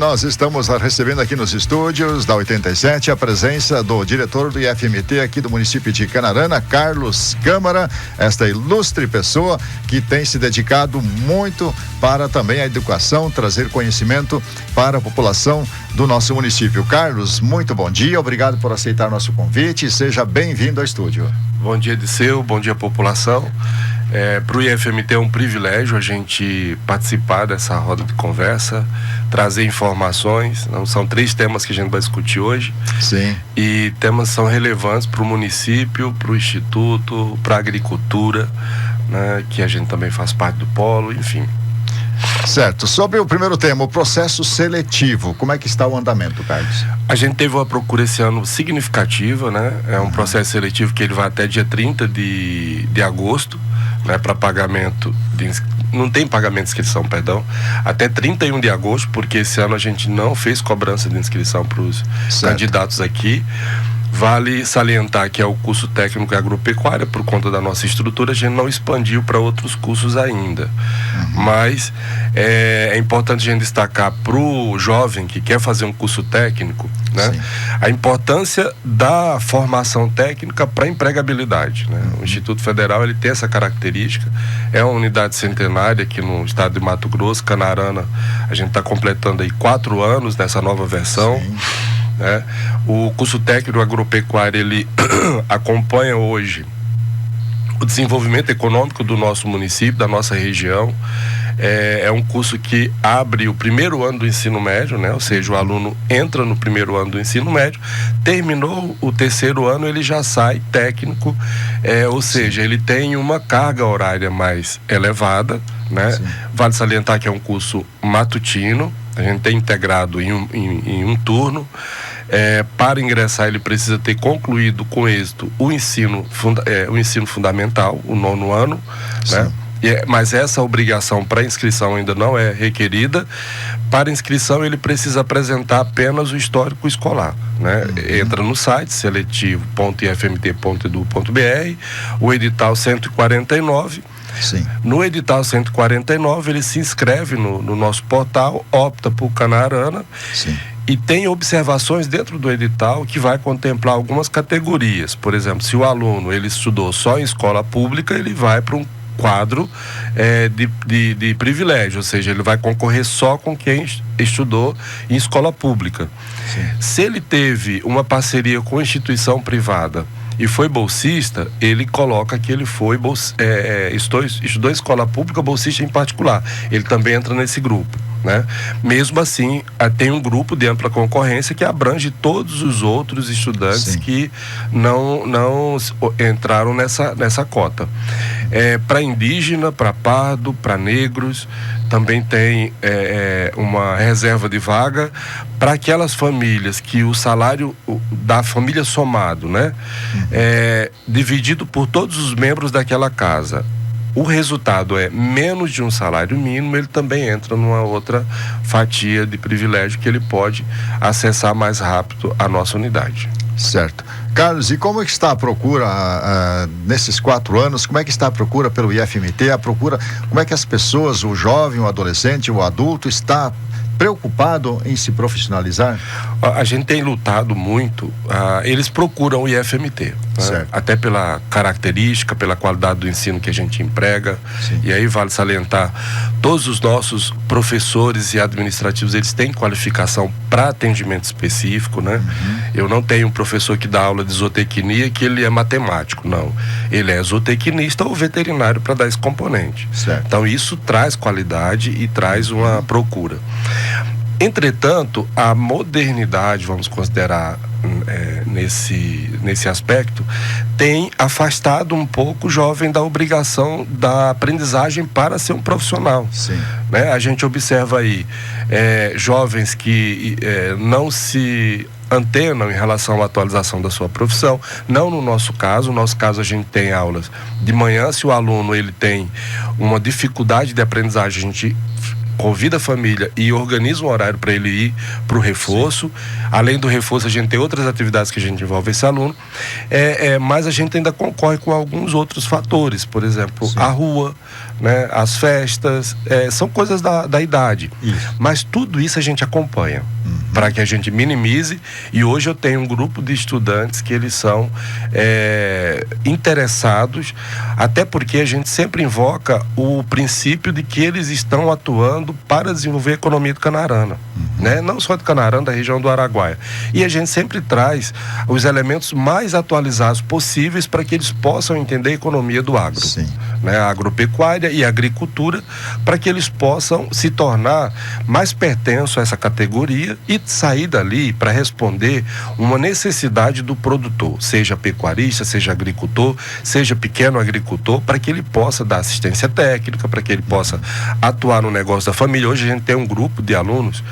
nós estamos recebendo aqui nos estúdios da 87 a presença do diretor do IFMT aqui do município de Canarana, Carlos Câmara, esta ilustre pessoa que tem se dedicado muito para também a educação, trazer conhecimento para a população do nosso município. Carlos, muito bom dia, obrigado por aceitar nosso convite e seja bem-vindo ao estúdio. Bom dia, Disseu, bom dia, população. Para o IFMT é um privilégio a gente participar dessa roda de conversa, trazer informações. São 3 temas que a gente vai discutir hoje. Sim. E temas são relevantes para o município, para o instituto, para a agricultura, né, que a gente também faz parte do polo, enfim. Certo. Sobre o primeiro tema, o processo seletivo, como é que está o andamento, Carlos? A gente teve uma procura esse ano significativa, né? É um processo seletivo que ele vai até dia 30 de agosto, né? Para pagamento, não tem pagamento de inscrição, perdão, até 31 de agosto, porque esse ano a gente não fez cobrança de inscrição para os candidatos aqui. Vale salientar que é o curso técnico agropecuária, por conta da nossa estrutura, a gente não expandiu para outros cursos ainda. Mas é importante a gente destacar para o jovem que quer fazer um curso técnico, né, a importância da formação técnica para a empregabilidade, né? O Instituto Federal ele tem essa característica, é uma unidade centenária aqui no estado de Mato Grosso, Canarana, a gente está completando aí 4 anos nessa nova versão. Né? O curso técnico agropecuário ele acompanha hoje o desenvolvimento econômico do nosso município, da nossa região. É um curso que abre o primeiro ano do ensino médio, né? Ou seja, o aluno entra no primeiro ano do ensino médio, terminou o 3º ano, ele já sai técnico, ou seja, ele tem uma carga horária mais elevada, né? Vale salientar que é um curso matutino, a gente tem integrado em um turno. Para ingressar ele precisa ter concluído com êxito o ensino fundamental, o 9º ano, né? Mas essa obrigação para inscrição ainda não é requerida. Para inscrição ele precisa apresentar apenas o histórico escolar, né? Entra no site seletivo.ifmt.edu.br, o edital 149. No edital 149 ele se inscreve no nosso portal, opta por Canarana. E tem observações dentro do edital que vai contemplar algumas categorias. Por exemplo, se o aluno ele estudou só em escola pública, ele vai para um quadro de privilégio, ou seja, ele vai concorrer só com quem estudou em escola pública. Se ele teve uma parceria com instituição privada e foi bolsista, ele coloca que ele foi estudou em escola pública, bolsista em particular. Ele também entra nesse grupo, né? Mesmo assim, tem um grupo de ampla concorrência que abrange todos os outros estudantes que não entraram nessa cota. Para indígena, para pardo, para negros, também tem uma reserva de vaga para aquelas famílias que o salário da família somado, né, dividido por todos os membros daquela casa, o resultado é menos de um salário mínimo, ele também entra numa outra fatia de privilégio que ele pode acessar mais rápido a nossa unidade. Certo. Carlos, e como é que está a procura nesses 4 anos? Como é que está a procura pelo IFMT? Como é que as pessoas, o jovem, o adolescente, o adulto está preocupado em se profissionalizar? A gente tem lutado muito, eles procuram o IFMT, né? Até pela característica, pela qualidade do ensino que a gente emprega. E aí vale salientar, todos os nossos professores e administrativos, eles têm qualificação para atendimento específico, né? Eu não tenho um professor que dá aula de zootecnia que ele é matemático, não. Ele é zootecnista ou veterinário para dar esse componente. Então isso traz qualidade e traz uma procura. Entretanto, a modernidade, vamos considerar nesse aspecto, tem afastado um pouco o jovem da obrigação da aprendizagem para ser um profissional. Né? A gente observa aí jovens que não se antenam em relação à atualização da sua profissão. Não no nosso caso. No nosso caso a gente tem aulas de manhã. Se o aluno ele tem uma dificuldade de aprendizagem, a gente convida a família e organiza um horário para ele ir para o reforço. Além do reforço, a gente tem outras atividades que a gente envolve esse aluno. Mas a gente ainda concorre com alguns outros fatores, por exemplo, a rua, né, as festas, são coisas da idade. Isso. Mas tudo isso a gente acompanha para que a gente minimize. E hoje eu tenho um grupo de estudantes que eles são interessados, até porque a gente sempre invoca o princípio de que eles estão atuando para desenvolver a economia do Canarana, né? Não só do Canarana, da região do Araguaia. E a gente sempre traz os elementos mais atualizados possíveis para que eles possam entender a economia do agro, né? A agropecuária e a agricultura, para que eles possam se tornar mais pertenços a essa categoria e sair dali para responder uma necessidade do produtor, seja pecuarista, seja agricultor, seja pequeno agricultor, para que ele possa dar assistência técnica, para que ele possa atuar no negócio da família. Hoje a gente tem um grupo de alunos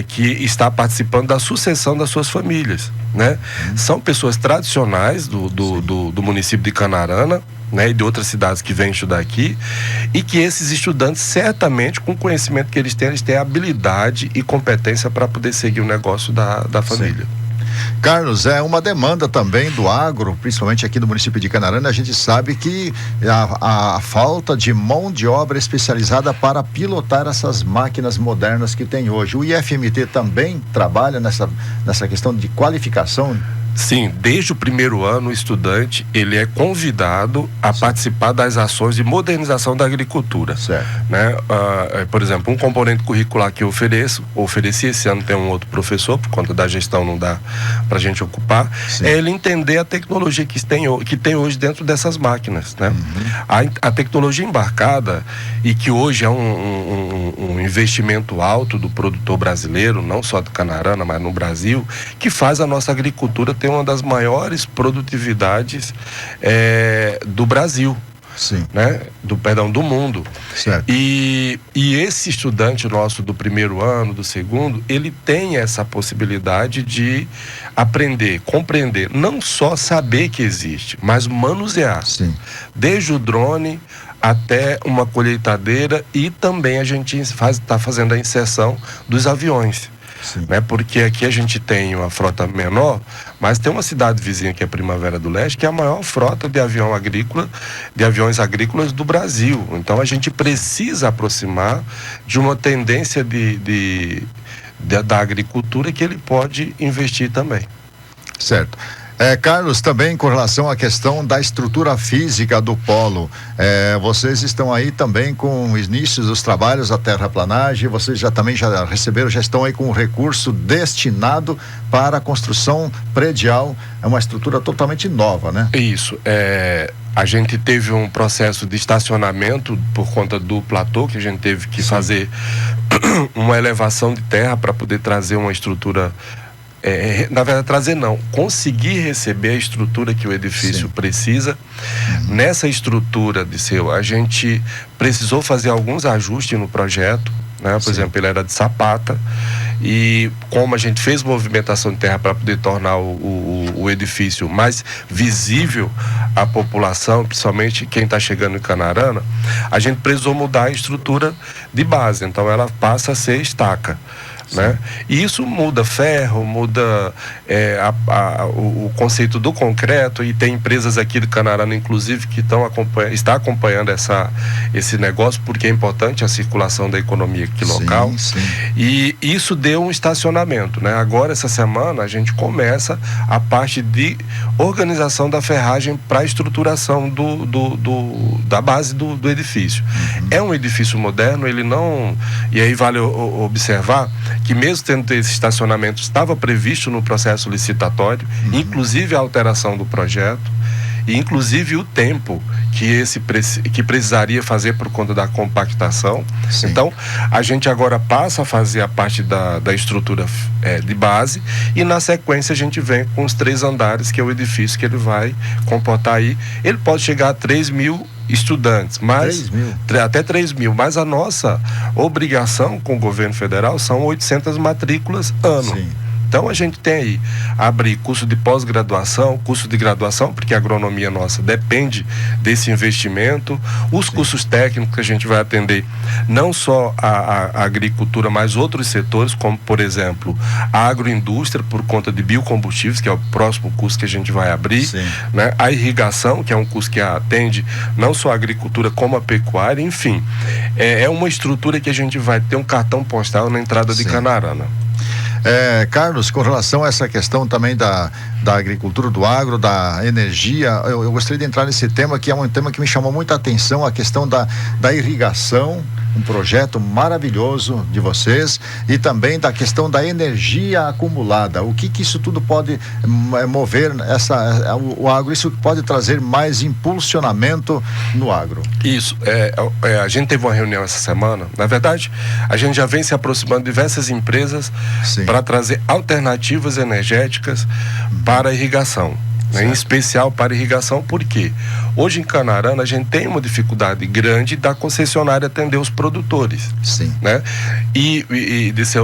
que está participando da sucessão das suas famílias, né? São pessoas tradicionais do município de Canarana, né, e de outras cidades que vêm estudar aqui, e que esses estudantes, certamente, com o conhecimento que eles têm habilidade e competência para poder seguir o negócio da família. Carlos, é uma demanda também do agro, principalmente aqui no município de Canarana. A gente sabe que a falta de mão de obra especializada para pilotar essas máquinas modernas que tem hoje. O IFMT também trabalha nessa questão de qualificação? Sim, desde o primeiro ano o estudante ele é convidado a participar das ações de modernização da agricultura. Certo. Né? Por exemplo, um componente curricular que eu ofereci esse ano, tem um outro professor, por conta da gestão não dá para a gente ocupar, é ele entender a tecnologia que tem hoje dentro dessas máquinas, né? A tecnologia embarcada, e que hoje é um investimento alto do produtor brasileiro, não só do Canarana, mas no Brasil, que faz a nossa agricultura ter uma das maiores produtividades do Brasil. Sim. Né? Do mundo. Certo. E esse estudante nosso do primeiro ano, do segundo, ele tem essa possibilidade de aprender, compreender, não só saber que existe, mas manusear. Sim. Desde o drone até uma colheitadeira, e também a gente está fazendo a inserção dos aviões. Né? Porque aqui a gente tem uma frota menor, mas tem uma cidade vizinha que é Primavera do Leste, que é a maior frota de aviões agrícolas do Brasil. Então a gente precisa aproximar de uma tendência da agricultura que ele pode investir também. Certo. Carlos, também com relação à questão da estrutura física do polo, vocês estão aí também com o início dos trabalhos da terraplanagem, vocês já receberam, já estão aí com o recurso destinado para a construção predial, é uma estrutura totalmente nova, né? Isso, a gente teve um processo de estacionamento por conta do platô, que a gente teve que fazer uma elevação de terra para poder trazer uma estrutura. Na verdade, conseguir receber a estrutura que o edifício precisa. Nessa estrutura, a gente precisou fazer alguns ajustes no projeto, né? Por exemplo, ele era de sapata, e como a gente fez movimentação de terra para poder tornar o edifício mais visível à população, principalmente quem está chegando em Canarana, a gente precisou mudar a estrutura de base, então ela passa a ser estaca. Né? E isso muda ferro, muda o conceito do concreto, e tem empresas aqui do Canarana, inclusive, que está acompanhando esse negócio, porque é importante a circulação da economia aqui local. E isso deu um estacionamento, né? Agora, essa semana, a gente começa a parte de organização da ferragem para a estruturação da base do edifício. É um edifício moderno, ele não... E aí vale observar que, mesmo tendo esse estacionamento, estava previsto no processo licitatório, inclusive a alteração do projeto, e inclusive o tempo que precisaria fazer por conta da compactação. Então, a gente agora passa a fazer a parte da estrutura de base, e na sequência a gente vem com os 3 andares, que é o edifício que ele vai comportar aí. Ele pode chegar a 3.000 estudantes, mas até 3.000, mas a nossa obrigação com o governo federal são 800 matrículas ano. Então a gente tem aí, abrir curso de pós-graduação, curso de graduação, porque a agronomia nossa depende desse investimento, os cursos técnicos que a gente vai atender não só a agricultura, mas outros setores, como por exemplo, a agroindústria por conta de biocombustíveis, que é o próximo curso que a gente vai abrir, né? A irrigação, que é um curso que atende não só a agricultura como a pecuária, enfim, é uma estrutura que a gente vai ter um cartão postal na entrada de Canarana. Carlos, com relação a essa questão também da agricultura, do agro, da energia, eu gostaria de entrar nesse tema, que é um tema que me chamou muita atenção, a questão da irrigação, um projeto maravilhoso de vocês, e também da questão da energia acumulada. O que isso tudo pode mover o agro, isso pode trazer mais impulsionamento no agro? Isso, a gente teve uma reunião essa semana, na verdade, a gente já vem se aproximando de diversas empresas para trazer alternativas energéticas para a irrigação. Né, em especial para irrigação, porque hoje em Canarana a gente tem uma dificuldade grande da concessionária atender os produtores. Né? E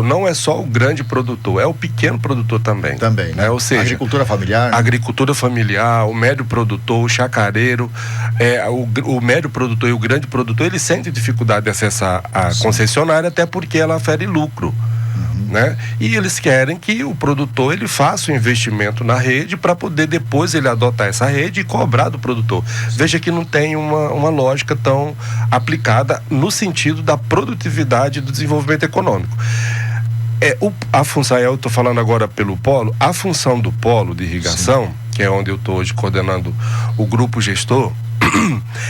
não é só o grande produtor, é o pequeno produtor também. Né? Ou seja, agricultura familiar. A agricultura familiar, o médio produtor, o chacareiro, o médio produtor e o grande produtor, eles sentem dificuldade de acessar a concessionária, até porque ela ofere lucro. Né? E eles querem que o produtor ele faça o investimento na rede para poder depois ele adotar essa rede e cobrar do produtor. Veja que não tem uma lógica tão aplicada no sentido da produtividade do desenvolvimento econômico. A função, eu estou falando agora pelo polo, a função do polo de irrigação, que é onde eu estou hoje coordenando o grupo gestor,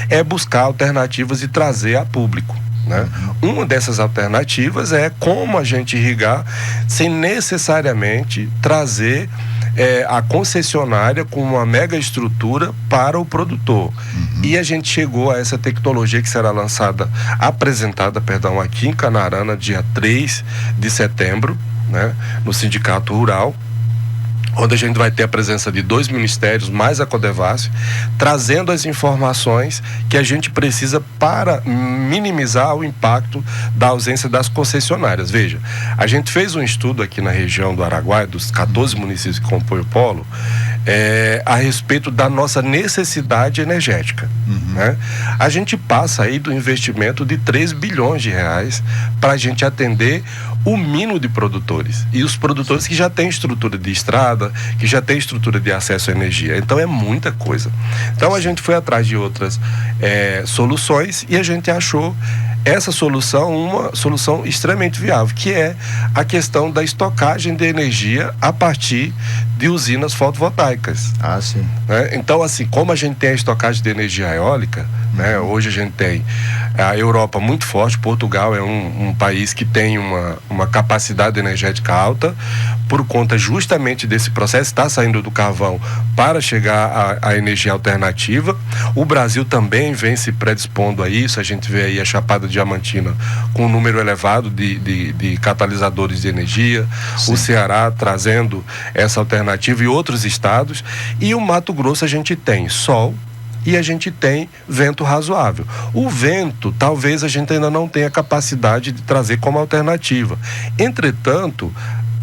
é buscar alternativas e trazer a público. Né? Uma dessas alternativas é como a gente irrigar sem necessariamente trazer a concessionária com uma mega estrutura para o produtor. E a gente chegou a essa tecnologia que será apresentada aqui em Canarana, dia 3 de setembro, né? No Sindicato Rural, onde a gente vai ter a presença de 2 ministérios, mais a Codevasf, trazendo as informações que a gente precisa para minimizar o impacto da ausência das concessionárias. Veja, a gente fez um estudo aqui na região do Araguaia, dos 14 municípios que compõem o polo, a respeito da nossa necessidade energética. Né? A gente passa aí do investimento de 3 bilhões de reais para a gente atender o mínimo de produtores, e os produtores que já têm estrutura de estrada, que já têm estrutura de acesso à energia. Então é muita coisa. Então a gente foi atrás de outras soluções, e a gente achou essa solução uma solução extremamente viável, que é a questão da estocagem de energia a partir de usinas fotovoltaicas. Então, assim, como a gente tem a estocagem de energia eólica, né, hoje a gente tem a Europa muito forte. Portugal é um país que tem uma capacidade energética alta, por conta justamente desse processo, está saindo do carvão para chegar à energia alternativa. O Brasil também vem se predispondo a isso. A gente vê aí a Chapada Diamantina com um número elevado de catalisadores de energia, o Ceará trazendo essa alternativa, e outros estados. E o Mato Grosso a gente tem sol e a gente tem vento razoável. O vento, talvez a gente ainda não tenha capacidade de trazer como alternativa. Entretanto,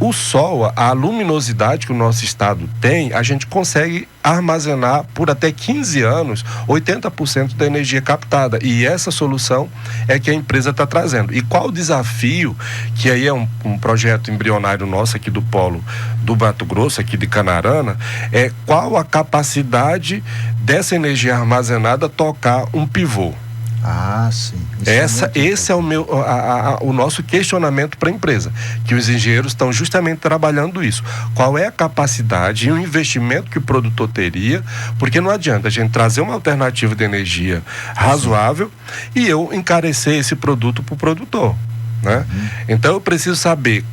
o sol, a luminosidade que o nosso estado tem, a gente consegue armazenar por até 15 anos 80% da energia captada, e essa solução é que a empresa está trazendo. E qual o desafio, que aí é um projeto embrionário nosso aqui do polo do Mato Grosso, aqui de Canarana, qual a capacidade dessa energia armazenada tocar um pivô. Esse é o nosso questionamento para a empresa, que os engenheiros estão justamente trabalhando isso. Qual é a capacidade e o investimento que o produtor teria, porque não adianta a gente trazer uma alternativa de energia razoável e eu encarecer esse produto para o produtor. Né? Então eu preciso saber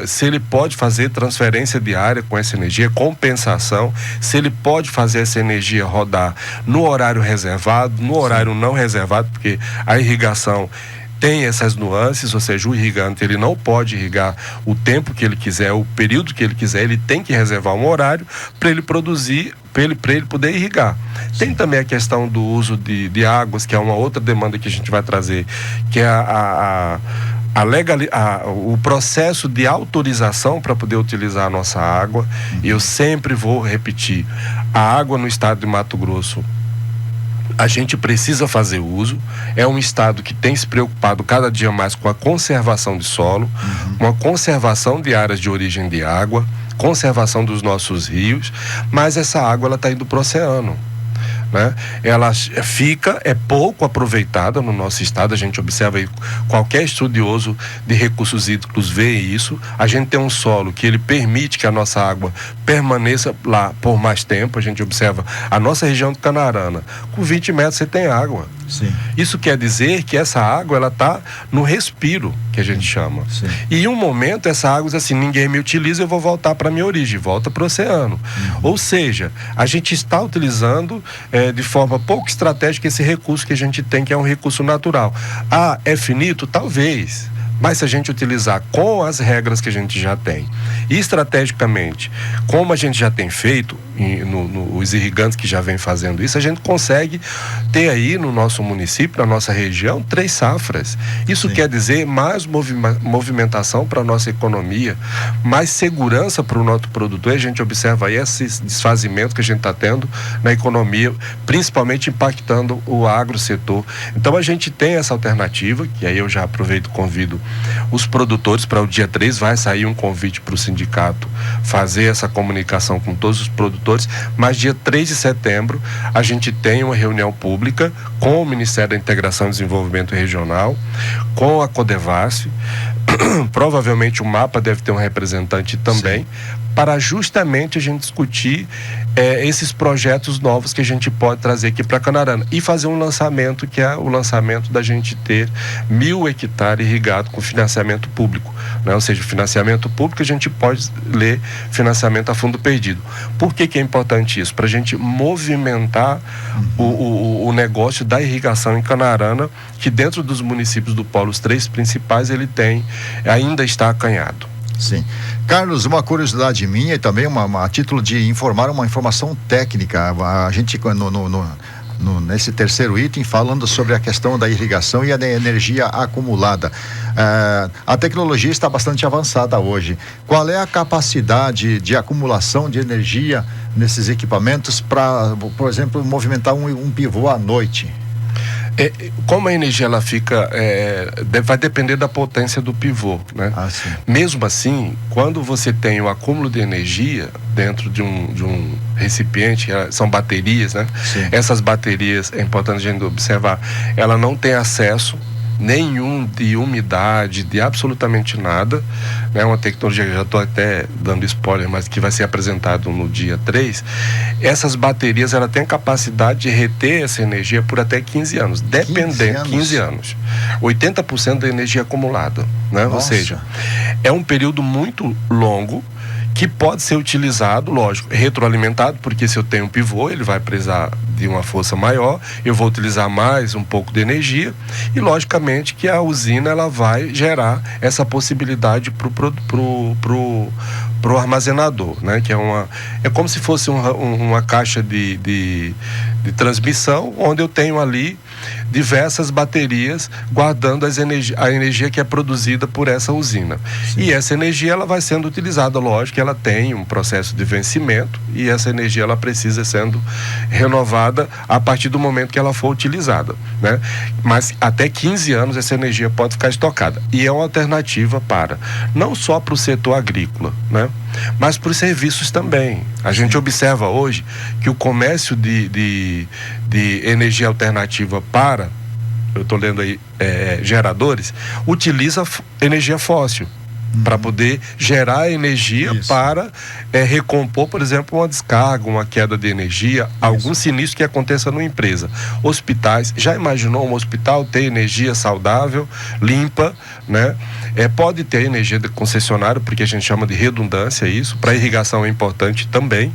se ele pode fazer transferência diária com essa energia, compensação, se ele pode fazer essa energia rodar no horário reservado, no horário não reservado, porque a irrigação tem essas nuances, ou seja, o irrigante ele não pode irrigar o tempo que ele quiser, o período que ele quiser, ele tem que reservar um horário para ele produzir, para ele poder irrigar. Tem também a questão do uso de águas, que é uma outra demanda que a gente vai trazer, que é o processo de autorização para poder utilizar a nossa água, e eu sempre vou repetir, a água no estado de Mato Grosso, a gente precisa fazer uso, é um estado que tem se preocupado cada dia mais com a conservação de solo, com a conservação de áreas de origem de água, conservação dos nossos rios, mas essa água ela está indo para o oceano. Né? Ela é pouco aproveitada no nosso estado. A gente observa aí, qualquer estudioso de recursos hídricos vê isso. A gente tem um solo que ele permite que a nossa água permaneça lá por mais tempo. A gente observa a nossa região do Canarana, com 20 metros você tem água. Sim. Isso quer dizer que essa água ela está no respiro, que a gente chama. Sim. E em um momento essa água diz assim, ninguém me utiliza, eu vou voltar para a minha origem, volta para o oceano. Ou seja, a gente está utilizando de forma pouco estratégica esse recurso que a gente tem, que é um recurso natural. Ah, é finito? Talvez. Mas se a gente utilizar com as regras que a gente já tem e estrategicamente, como a gente já tem feito, os irrigantes que já vem fazendo isso, a gente consegue ter aí no nosso município, na nossa região, 3 safras. Isso Sim. quer dizer mais movimentação para a nossa economia, mais segurança para o nosso produtor. E a gente observa aí esses desfazimentos que a gente está tendo na economia, principalmente impactando o agrosetor. Então a gente tem essa alternativa, que aí eu já aproveito e convido os produtores para o dia 3, vai sair um convite para o sindicato fazer essa comunicação com todos os produtores, mas dia 3 de setembro a gente tem uma reunião pública com o Ministério da Integração e Desenvolvimento Regional, com a Codevasf, provavelmente o MAPA deve ter um representante também, Sim. para justamente a gente discutir esses projetos novos que a gente pode trazer aqui para Canarana e fazer um lançamento, que é o lançamento da gente ter 1.000 hectares irrigados com financiamento público, né? Ou seja, financiamento público a gente pode ler financiamento a fundo perdido. Por que é importante isso? Para a gente movimentar o negócio da irrigação em Canarana, que dentro dos municípios do polo, os 3 principais, ele ainda está acanhado. Sim. Carlos, uma curiosidade minha e também a título de informar, uma informação técnica. A gente nesse terceiro item, falando sobre a questão da irrigação e a energia acumulada. A tecnologia está bastante avançada hoje. Qual é a capacidade de acumulação de energia nesses equipamentos para, por exemplo, movimentar um pivô à noite? Como a energia ela fica, vai depender da potência do pivô, né? Mesmo assim, quando você tem o acúmulo de energia dentro de um recipiente, são baterias, né? Sim. Essas baterias, é importante a gente observar, ela não tem acesso nenhum de umidade, de absolutamente nada, né? Uma tecnologia que já estou até dando spoiler, mas que vai ser apresentado no dia 3. Essas baterias, ela tem capacidade de reter essa energia por até 15 anos, dependendo, 15 anos. 80% da energia acumulada, né? Ou seja, é um período muito longo que pode ser utilizado, lógico, retroalimentado, porque se eu tenho um pivô, ele vai precisar de uma força maior, eu vou utilizar mais um pouco de energia e, logicamente, que a usina ela vai gerar essa possibilidade pro armazenador, né? Que é como se fosse uma caixa de transmissão, onde eu tenho ali diversas baterias guardando a energia que é produzida por essa usina. Sim. E essa energia ela vai sendo utilizada, lógico que ela tem um processo de vencimento e essa energia ela precisa sendo renovada a partir do momento que ela for utilizada, né? Mas até 15 anos essa energia pode ficar estocada e é uma alternativa não só para o setor agrícola, né? Mas para os serviços também. A gente observa hoje que o comércio de energia alternativa eu estou lendo aí, geradores, utiliza energia fóssil para poder gerar energia para recompor, por exemplo, uma descarga, uma queda de energia, algum sinistro que aconteça numa empresa. Hospitais, já imaginou um hospital ter energia saudável, limpa, né? Pode ter energia de concessionário, porque a gente chama de redundância isso, para irrigação é importante também.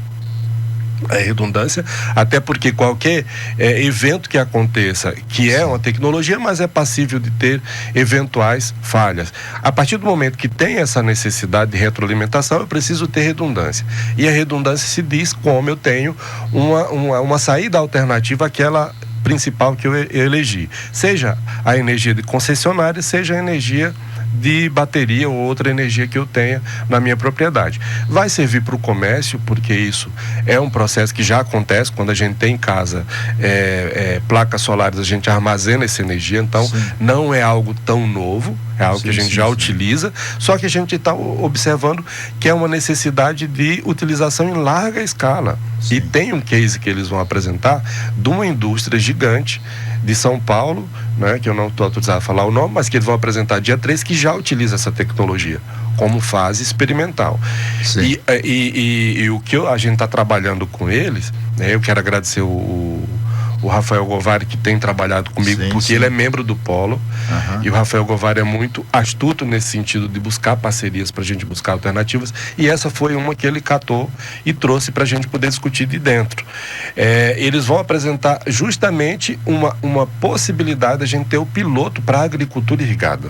A redundância, até porque qualquer evento que aconteça, que é uma tecnologia, mas é passível de ter eventuais falhas. A partir do momento que tem essa necessidade de retroalimentação, eu preciso ter redundância. E a redundância se diz como eu tenho uma saída alternativa àquela principal que eu elegi. Seja a energia de concessionária, seja a energia de bateria ou outra energia que eu tenha na minha propriedade. Vai servir para o comércio, porque isso é um processo que já acontece quando a gente tem em casa placas solares, a gente armazena essa energia, então não é algo tão novo, é algo que a gente já utiliza, só que a gente está observando que é uma necessidade de utilização em larga escala. E tem um case que eles vão apresentar de uma indústria gigante de São Paulo, né, que eu não estou autorizado a falar o nome, mas que eles vão apresentar dia 3, que já utiliza essa tecnologia como fase experimental. E o que a gente está trabalhando com eles, né, eu quero agradecer o Rafael Govari, que tem trabalhado comigo, porque ele é membro do Polo, e o Rafael Govari é muito astuto nesse sentido de buscar parcerias para a gente buscar alternativas, e essa foi uma que ele catou e trouxe para a gente poder discutir de dentro. Eles vão apresentar justamente uma possibilidade de a gente ter o piloto para a agricultura irrigada.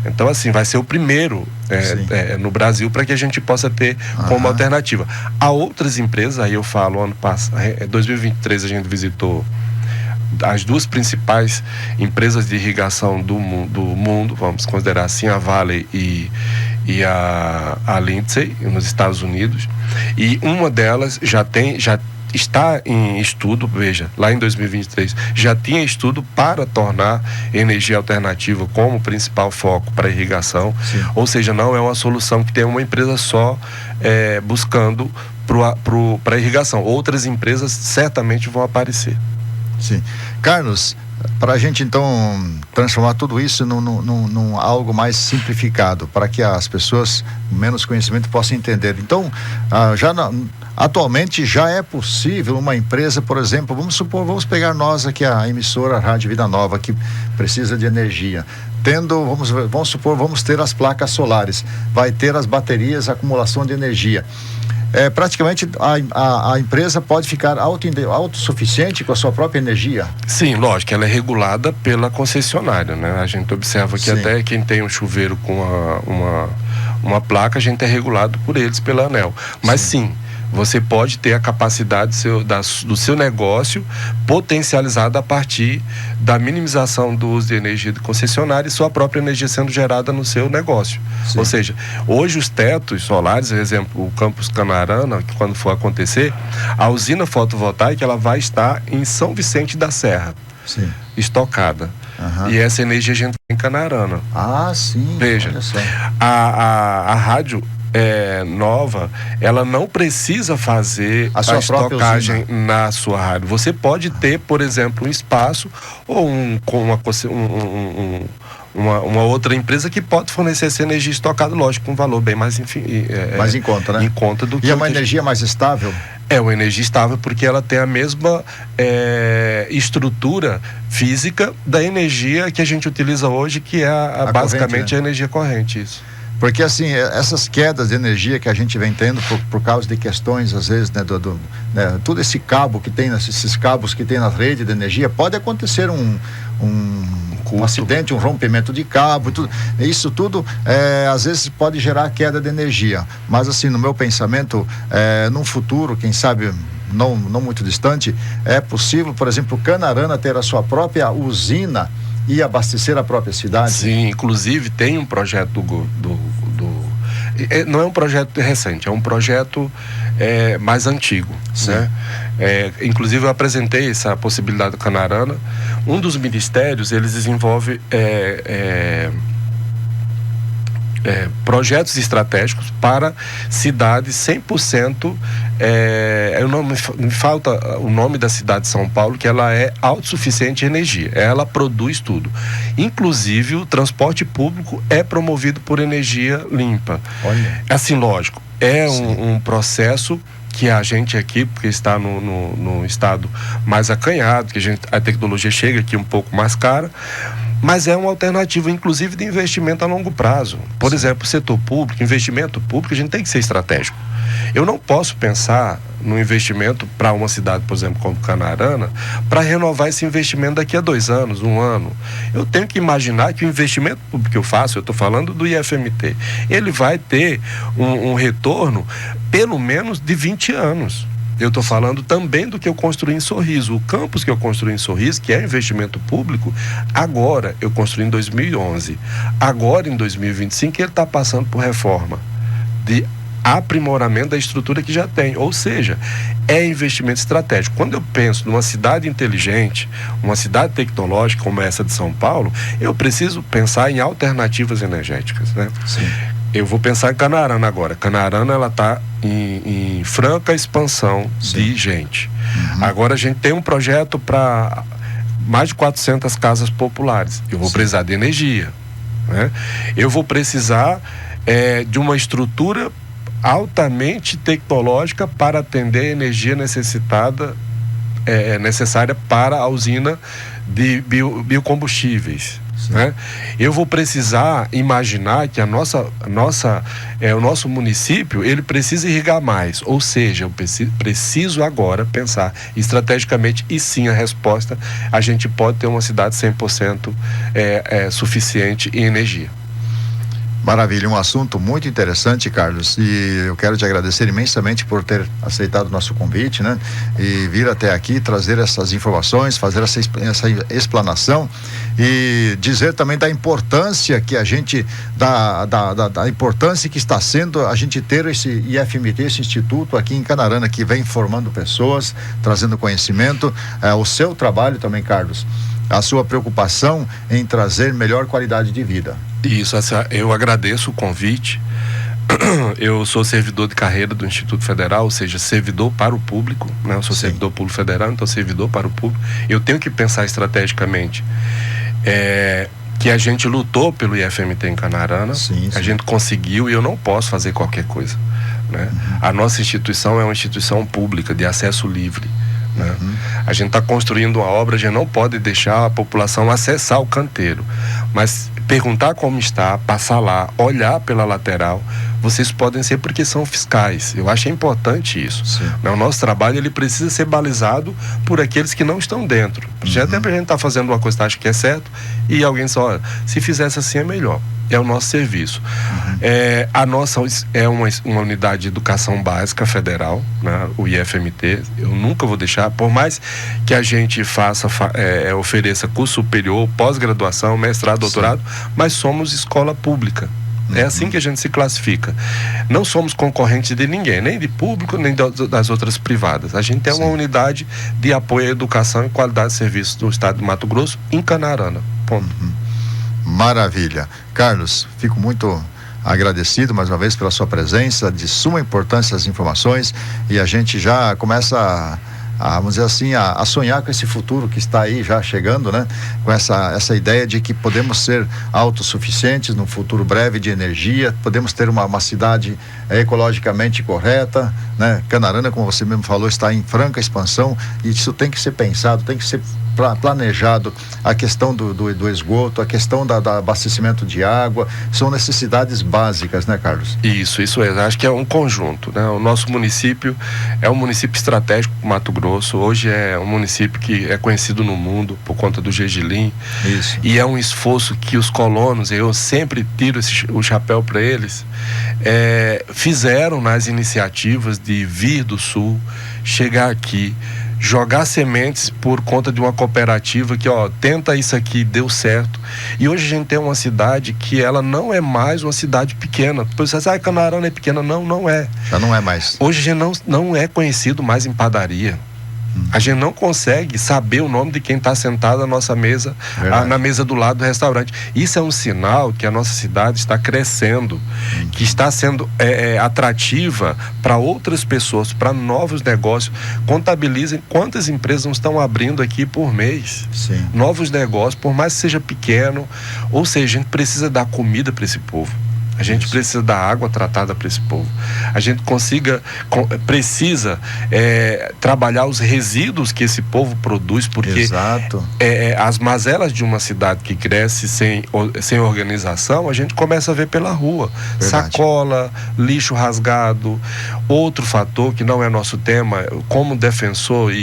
Então, assim, vai ser o primeiro no Brasil para que a gente possa ter como alternativa. Há outras empresas, aí eu falo, ano passado, 2023 a gente visitou as duas principais empresas de irrigação do mundo, vamos considerar assim, a Vale e a Lindsay, nos Estados Unidos. E uma delas já está em estudo, veja, lá em 2023 já tinha estudo para tornar energia alternativa como principal foco para irrigação. Ou seja, não é uma solução que tem uma empresa só buscando para irrigação. Outras empresas certamente vão aparecer. Sim. Carlos, para a gente então transformar tudo isso num algo mais simplificado, para que as pessoas com menos conhecimento possam entender. Então, atualmente já é possível uma empresa, por exemplo, vamos pegar nós aqui, a emissora Rádio Vida Nova, que precisa de energia. Vamos ter as placas solares, vai ter as baterias, acumulação de energia. Praticamente a empresa pode ficar autossuficiente com a sua própria energia? Sim, lógico, ela é regulada pela concessionária, né? A gente observa que até quem tem um chuveiro com uma placa, a gente é regulado por eles, pela ANEEL. Mas sim, você pode ter a capacidade do seu negócio potencializada a partir da minimização do uso de energia de concessionária e sua própria energia sendo gerada no seu negócio. Ou seja, hoje os tetos solares, por exemplo, o Campus Canarana, que quando for acontecer, a usina fotovoltaica ela vai estar em São Vicente da Serra, estocada. E essa energia a gente tem em Canarana. Veja, a rádio nova, ela não precisa fazer a estocagem na sua rádio. Você pode ter, por exemplo, um espaço ou uma outra empresa que pode fornecer essa energia estocada, lógico, com um valor bem mais mais em conta, né? Em conta do que uma energia mais estável? É uma energia estável porque ela tem a mesma estrutura física da energia que a gente utiliza hoje, que é basicamente corrente, né? A energia corrente, isso. Porque assim, essas quedas de energia que a gente vem tendo por causa de questões, às vezes, né, todo esse cabo que tem, esses cabos que tem na rede de energia, pode acontecer um acidente, um rompimento de cabo, tudo. Isso tudo, às vezes, pode gerar queda de energia. Mas assim, no meu pensamento, num futuro, quem sabe, não muito distante, é possível, por exemplo, Canarana ter a sua própria usina e abastecer a própria cidade? Sim, inclusive tem um projeto não é um projeto recente, é um projeto mais antigo, né? Inclusive eu apresentei essa possibilidade do Canarana. Um dos ministérios, eles desenvolvem projetos estratégicos para cidades 100%, me falta o nome da cidade de São Paulo, que ela é autossuficiente em energia, ela produz tudo, inclusive o transporte público é promovido por energia limpa. Olha. Assim, lógico, um processo que a gente aqui, porque está no estado mais acanhado, que a tecnologia chega aqui um pouco mais cara, mas é uma alternativa, inclusive, de investimento a longo prazo. Por exemplo, setor público, investimento público, a gente tem que ser estratégico. Eu não posso pensar no investimento para uma cidade, por exemplo, como Canarana, para renovar esse investimento daqui a 2 anos, 1 ano. Eu tenho que imaginar que o investimento público que eu faço, eu estou falando do IFMT, ele vai ter um retorno pelo menos de 20 anos. Eu estou falando também do que eu construí em Sorriso. O campus que eu construí em Sorriso, que é investimento público, agora eu construí em 2011. Agora, em 2025, ele está passando por reforma de aprimoramento da estrutura que já tem. Ou seja, é investimento estratégico. Quando eu penso numa cidade inteligente, uma cidade tecnológica como essa de São Paulo, eu preciso pensar em alternativas energéticas, né? Sim. Eu vou pensar em Canarana agora. Canarana, ela está em franca expansão de gente. Agora a gente tem um projeto para mais de 400 casas populares. Eu vou precisar de energia, né? Eu vou precisar de uma estrutura altamente tecnológica para atender a energia necessária para a usina de biocombustíveis. Né? Eu vou precisar imaginar que o nosso município, ele precisa irrigar mais, ou seja, eu preciso agora pensar estrategicamente, e sim, a resposta, a gente pode ter uma cidade 100% suficiente em energia. Maravilha, um assunto muito interessante, Carlos, e eu quero te agradecer imensamente por ter aceitado o nosso convite, né? E vir até aqui, trazer essas informações, fazer essa explanação e dizer também da importância que a gente, da importância que está sendo a gente ter esse IFMT, esse instituto aqui em Canarana, que vem formando pessoas, trazendo conhecimento, o seu trabalho também, Carlos, a sua preocupação em trazer melhor qualidade de vida. Isso, eu agradeço o convite. Eu sou servidor de carreira do Instituto Federal, ou seja, servidor para o público, né? Eu sou servidor público federal, então servidor para o público. Eu tenho que pensar estrategicamente que a gente lutou pelo IFMT em Canarana, a gente conseguiu, e eu não posso fazer qualquer coisa, né? A nossa instituição é uma instituição pública de acesso livre, né? A gente está construindo uma obra, a gente não pode deixar a população acessar o canteiro, mas perguntar como está, passar lá, olhar pela lateral. Vocês podem ser, porque são fiscais. Eu acho importante isso. Né? O nosso trabalho, ele precisa ser balizado por aqueles que não estão dentro. Já até a gente está fazendo uma coisa que acha que é certo, e alguém diz, olha, se fizesse assim é melhor. É o nosso serviço. A nossa é uma unidade de educação básica federal, né? O IFMT. Eu nunca vou deixar, por mais que a gente ofereça curso superior, pós-graduação, mestrado, doutorado, mas somos escola pública. É assim que a gente se classifica. Não somos concorrentes de ninguém, nem de público, nem das outras privadas. A gente é uma unidade de apoio à educação e qualidade de serviço do estado de Mato Grosso, em Canarana. Ponto. Maravilha. Carlos, fico muito agradecido mais uma vez pela sua presença, de suma importância as informações, e a gente já começa vamos dizer assim, a sonhar com esse futuro que está aí já chegando, né? Com essa ideia de que podemos ser autossuficientes num futuro breve de energia, podemos ter uma cidade ecologicamente correta, né? Canarana, como você mesmo falou, está em franca expansão, e isso tem que ser pensado, tem que ser planejado. A questão do esgoto, a questão do abastecimento de água, são necessidades básicas, né, Carlos? Isso é, acho que é um conjunto, né? O nosso município é um município estratégico do Mato Grosso. Hoje é um município que é conhecido no mundo por conta do gergelim. Isso. E é um esforço que os colonos, eu sempre tiro o chapéu para eles, fizeram nas iniciativas de vir do sul, chegar aqui, jogar sementes por conta de uma cooperativa que, tenta isso aqui, deu certo. E hoje a gente tem uma cidade que ela não é mais uma cidade pequena. Depois você diz, Canarana é pequena. Não é. Já não é mais. Hoje a gente não é conhecido mais em padaria. A gente não consegue saber o nome de quem está sentado na nossa mesa, na mesa do lado do restaurante. Isso é um sinal que a nossa cidade está crescendo, que está sendo atrativa para outras pessoas, para novos negócios. Contabilizem quantas empresas não estão abrindo aqui por mês. Sim. Novos negócios, por mais que seja pequeno. Ou seja, a gente precisa dar comida para esse povo. A gente precisa dar água tratada para esse povo. A gente precisa trabalhar os resíduos que esse povo produz, porque as mazelas de uma cidade que cresce sem organização, a gente começa a ver pela rua. Verdade. Sacola, lixo rasgado. Outro fator que não é nosso tema, como defensor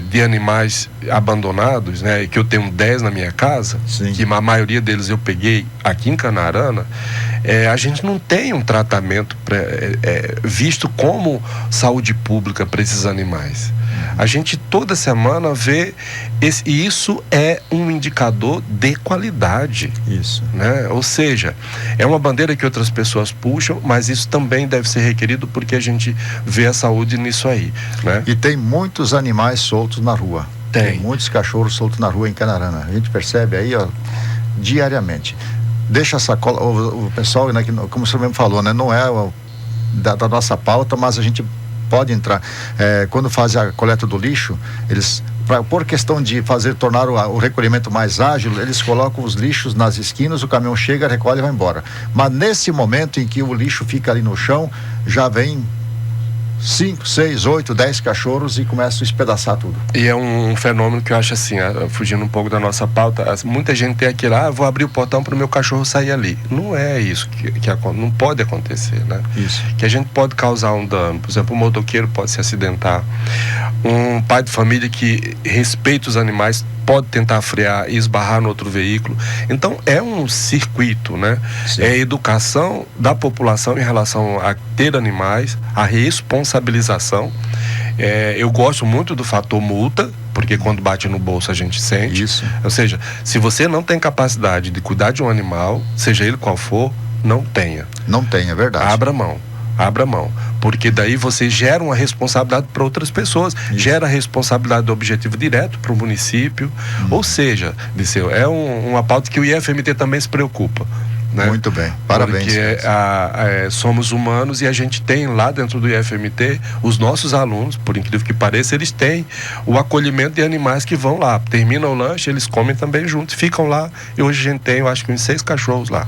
de animais abandonados, né? Que eu tenho 10 na minha casa, que a maioria deles eu peguei aqui em Canarana, a gente não tem um tratamento visto como saúde pública para esses animais. A gente toda semana vê e isso é um indicador de qualidade. Isso. Né? Ou seja, é uma bandeira que outras pessoas puxam, mas isso também deve ser requerido porque a gente vê a saúde nisso aí. Né? E tem muitos animais soltos na rua. Tem muitos cachorros soltos na rua em Canarana. A gente percebe aí, ó, diariamente. Deixa a sacola, o pessoal, né, como o senhor mesmo falou, né, não é da nossa pauta, mas a gente pode entrar. Quando fazem a coleta do lixo, eles, por questão de tornar o recolhimento mais ágil, eles colocam os lixos nas esquinas, o caminhão chega, recolhe e vai embora. Mas nesse momento em que o lixo fica ali no chão, já vem 5, 6, 8, 10 cachorros e começam a espedaçar tudo. E é um fenômeno que eu acho assim, fugindo um pouco da nossa pauta, muita gente tem aquilo, vou abrir o portão para o meu cachorro sair ali. Não é isso que não pode acontecer, né? Isso. Que a gente pode causar um dano. Por exemplo, um motoqueiro pode se acidentar. Um pai de família que respeita os animais pode tentar frear e esbarrar no outro veículo. Então é um circuito, né? Sim. É a educação da população em relação a ter animais, a responsabilização. Eu gosto muito do fator multa, porque quando bate no bolso a gente sente. Isso. Ou seja, se você não tem capacidade de cuidar de um animal, seja ele qual for, não tenha. Não tem, é verdade. Abra mão, porque daí você gera uma responsabilidade para outras pessoas, gera a responsabilidade do objetivo direto para o município, ou seja, Disseu, é uma pauta que o IFMT também se preocupa. Né? Muito bem, parabéns. Porque somos humanos e a gente tem lá dentro do IFMT os nossos alunos, por incrível que pareça, eles têm o acolhimento de animais que vão lá, termina o lanche, eles comem também juntos, ficam lá, e hoje a gente tem, eu acho que uns 6 cachorros lá.